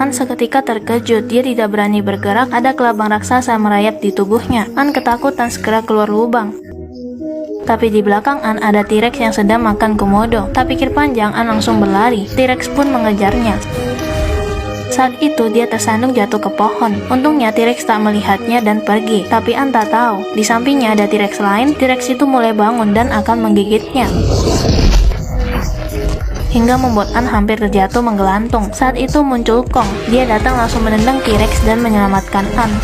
An seketika terkejut, dia tidak berani bergerak, ada kelabang raksasa merayap di tubuhnya. An ketakutan segera keluar lubang. Tapi di belakang An ada T-Rex yang sedang makan komodo. Tak pikir panjang, An langsung berlari. T-Rex pun mengejarnya. Saat itu dia tersandung jatuh ke pohon. Untungnya T-Rex tak melihatnya dan pergi. Tapi An tak tahu, di sampingnya ada T-Rex lain. T-Rex itu mulai bangun dan akan menggigitnya, hingga membuat An hampir terjatuh menggelantung. Saat itu muncul Kong. Dia datang langsung menendang T-Rex dan menyelamatkan An.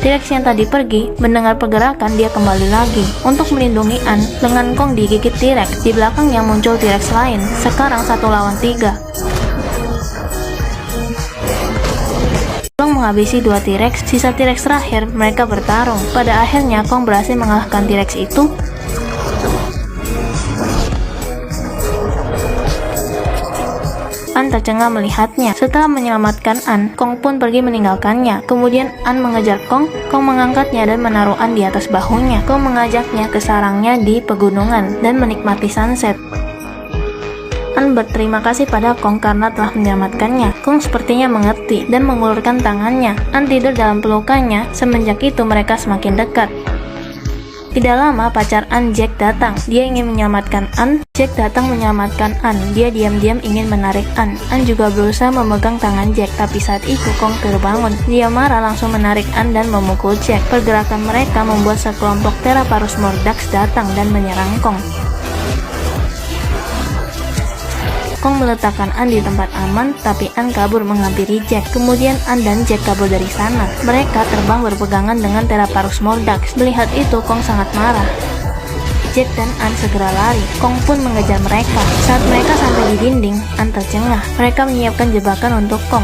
T-Rex yang tadi pergi, mendengar pergerakan dia kembali lagi. Untuk melindungi An, lengan Kong digigit T-Rex. Di belakangnya muncul T-Rex lain. Sekarang 1 lawan 3. Kong menghabisi 2 T-Rex. Sisa T-Rex terakhir, mereka bertarung. Pada akhirnya Kong berhasil mengalahkan T-Rex itu. An tercengang melihatnya. Setelah menyelamatkan An, Kong pun pergi meninggalkannya. Kemudian An mengejar Kong. Kong mengangkatnya dan menaruh An di atas bahunya. Kong mengajaknya ke sarangnya di pegunungan dan menikmati sunset. An berterima kasih pada Kong karena telah menyelamatkannya. Kong sepertinya mengerti dan mengulurkan tangannya. An tidur dalam pelukannya. Semenjak itu mereka semakin dekat. Tidak lama pacar An, Jack, datang. Dia ingin menyelamatkan An. Jack datang menyelamatkan An. Dia diam-diam ingin menarik An. An juga berusaha memegang tangan Jack, tapi saat itu Kong terbangun. Dia marah langsung menarik An dan memukul Jack. Pergerakan mereka membuat sekelompok Theraparus Mordax datang dan menyerang Kong. Kong meletakkan An di tempat aman, tapi An kabur menghampiri Jack. Kemudian An dan Jack kabur dari sana. Mereka terbang berpegangan dengan Theraparus Mordax. Melihat itu, Kong sangat marah. Jack dan An segera lari. Kong pun mengejar mereka. Saat mereka sampai di dinding, An tercengah. Mereka menyiapkan jebakan untuk Kong.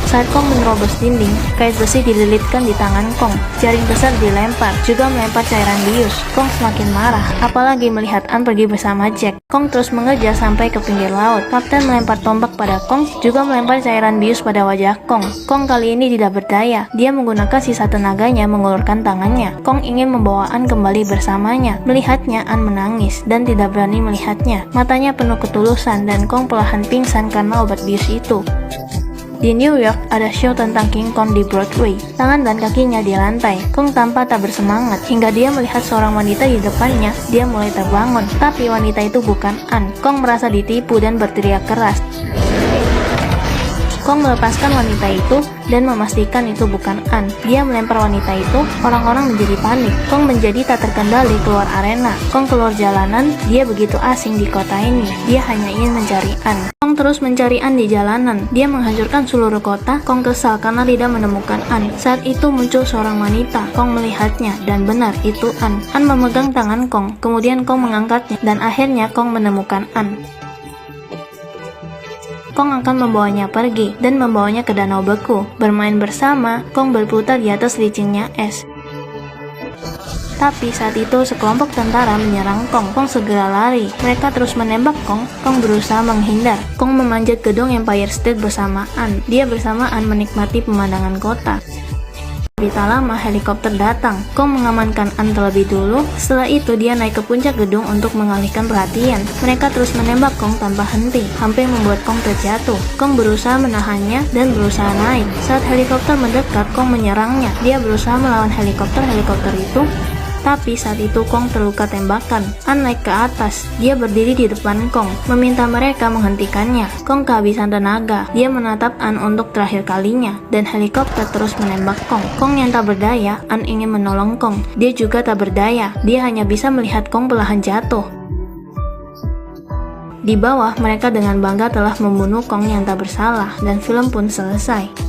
Saat Kong menerobos dinding, kait besi dililitkan di tangan Kong. Jaring besar dilempar, juga melempar cairan bius. Kong semakin marah, apalagi melihat An pergi bersama Jack. Kong terus mengejar sampai ke pinggir laut. Kapten melempar tombak pada Kong, juga melempar cairan bius pada wajah Kong. Kong kali ini tidak berdaya. Dia menggunakan sisa tenaganya mengulurkan tangannya. Kong ingin membawa An kembali bersamanya. Melihatnya, An menangis dan tidak berani melihatnya. Matanya penuh ketulusan dan Kong perlahan pingsan karena obat bius itu. Di New York, ada show tentang King Kong di Broadway. Tangan dan kakinya di lantai. Kong tampak tak bersemangat, hingga dia melihat seorang wanita di depannya. Dia mulai terbangun, tapi wanita itu bukan An. Kong merasa ditipu dan berteriak keras. Kong melepaskan wanita itu dan memastikan itu bukan An. Dia melempar wanita itu, orang-orang menjadi panik. Kong menjadi tak terkendali keluar arena. Kong keluar jalanan, dia begitu asing di kota ini. Dia hanya ingin mencari An. Kong terus mencari An di jalanan. Dia menghancurkan seluruh kota. Kong kesal karena tidak menemukan An. Saat itu muncul seorang wanita. Kong melihatnya dan benar itu An. An memegang tangan Kong. Kemudian Kong mengangkatnya dan akhirnya Kong menemukan An. Kong akan membawanya pergi dan membawanya ke danau beku. Bermain bersama, Kong berputar di atas licinnya es. Tapi saat itu sekelompok tentara menyerang Kong. Kong segera lari. Mereka terus menembak Kong. Kong berusaha menghindar. Kong memanjat gedung Empire State bersama An. Dia bersamaan menikmati pemandangan kota. Tidak lama helikopter datang. Kong mengamankan An terlebih dulu. Setelah itu dia naik ke puncak gedung untuk mengalihkan perhatian. Mereka terus menembak Kong tanpa henti, hampir membuat Kong terjatuh. Kong berusaha menahannya dan berusaha naik. Saat helikopter mendekat, Kong menyerangnya. Dia berusaha melawan helikopter itu. Tapi saat itu Kong terluka tembakan. An naik ke atas. Dia berdiri di depan Kong, meminta mereka menghentikannya. Kong kehabisan tenaga. Dia menatap An untuk terakhir kalinya, dan helikopter terus menembak Kong. Kong yang tak berdaya, An ingin menolong Kong. Dia juga tak berdaya. Dia hanya bisa melihat Kong perlahan jatuh. Di bawah, mereka dengan bangga telah membunuh Kong yang tak bersalah, dan film pun selesai.